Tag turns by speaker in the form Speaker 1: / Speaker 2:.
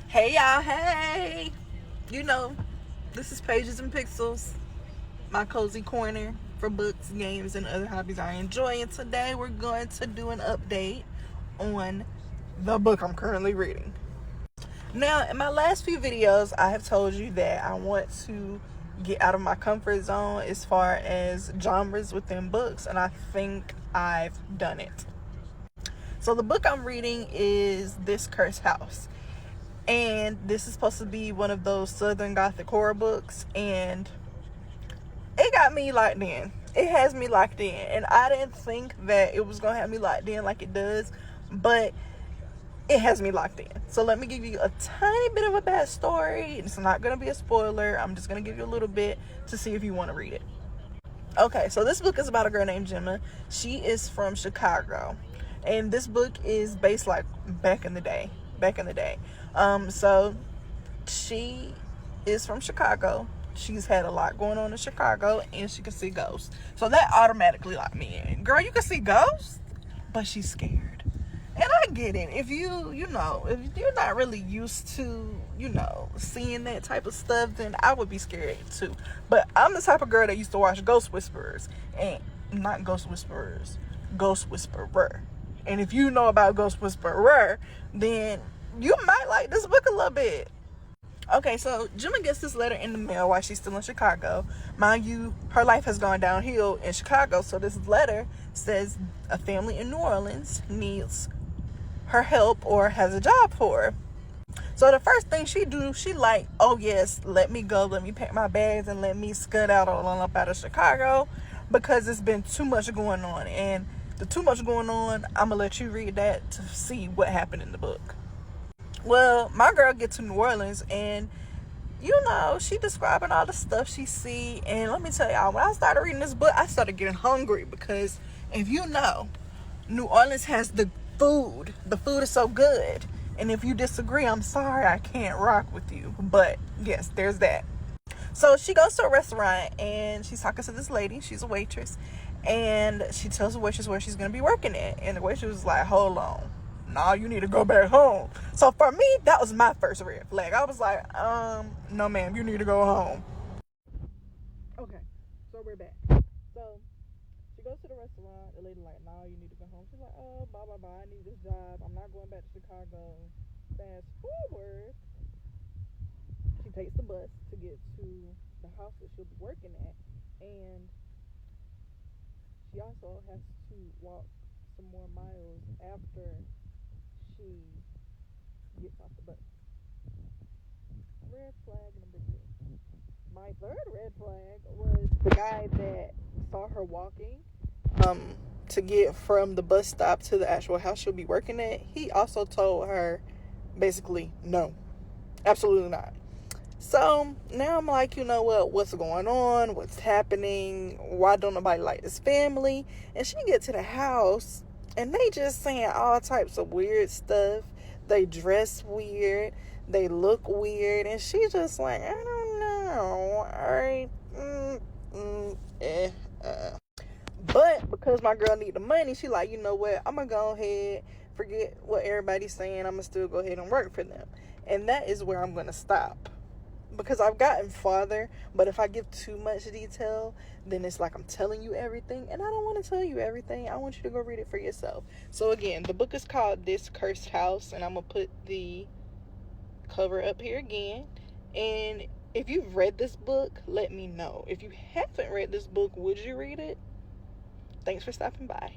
Speaker 1: Hey y'all, hey! You know, this is Pages and Pixels, my cozy corner for books, games, and other hobbies I enjoy. And today we're going to do an update on the book I'm currently reading. Now, in my last few videos, I have told you that I want to get out of my comfort zone as far as genres within books, and I think I've done it. So the book I'm reading is This Cursed House. And this is supposed to be one of those Southern Gothic horror books, and it got me locked in. It has me locked in, and I didn't think that it was gonna have me locked in like it does, but it has me locked in. So let me give you a tiny bit of a bad story. It's not gonna be a spoiler. I'm just gonna give you a little bit to see if you want to read it. Okay, so this book is about a girl named Jemma. She is from Chicago, and this book is based like back in the day. So she is from Chicago. She's had a lot going on in Chicago, and she can see ghosts. So that automatically locked me in. Girl, you can see ghosts, but she's scared. And I get it. If if you're not really used to, seeing that type of stuff, then I would be scared too. But I'm the type of girl that used to watch Ghost Whisperers, and not Ghost Whisperers, Ghost Whisperer. And if you know about Ghost Whisperer, then you might like this book a little bit. Okay, so Jemma gets this letter in the mail while she's still in Chicago. Mind you, her life has gone downhill in Chicago, so this letter says a family in New Orleans needs her help or has a job for her. So the first thing she do, she like, oh yes, let me go, let me pack my bags and let me scud out on up out of Chicago, because it's been too much going on. And the too much going on, I'm gonna let you read that to see what happened in the book. Well, my girl gets to New Orleans, and she describing all the stuff she see. And let me tell y'all, when I started reading this book, I started getting hungry, because if you know, New Orleans has the food. The food is so good. And if you disagree, I'm sorry, I can't rock with you. But yes, there's that. So she goes to a restaurant, and she's talking to this lady. She's a waitress. And she tells the waitress where she's going to be working at. And the waitress was like, hold on. Nah, you need to go back home. So for me, that was my first red flag. I was like, no ma'am, you need to go home. Okay, so we're back. So she goes to the restaurant. The lady like, nah, you need to go home. She's like, oh, blah, blah, blah. I need this job. I'm not going back to Chicago. Fast forward, she takes the bus to get to the house that she'll be working at. And she also has to walk some more miles after she gets off the bus. Red flag number 2. My third red flag was the guy that saw her walking to get from the bus stop to the actual house she'll be working at. He also told her basically no, absolutely not. So now I'm like, you know what, what's going on, what's happening, why don't nobody like this family? And she get to the house, and they just saying all types of weird stuff. They dress weird, they look weird, and she just like, I don't know, alright, But because my girl need the money, she like, you know what, I'm gonna go ahead, forget what everybody's saying, I'm gonna still go ahead and work for them. And that is where I'm gonna stop, because I've gotten farther. But if I give too much detail, then it's like I'm telling you everything, and I don't want to tell you everything. I want you to go read it for yourself. So again, the book is called This Cursed House, and I'm gonna put the cover up here again. And if you've read this book, let me know. If you haven't read this book, would you read it? Thanks for stopping by.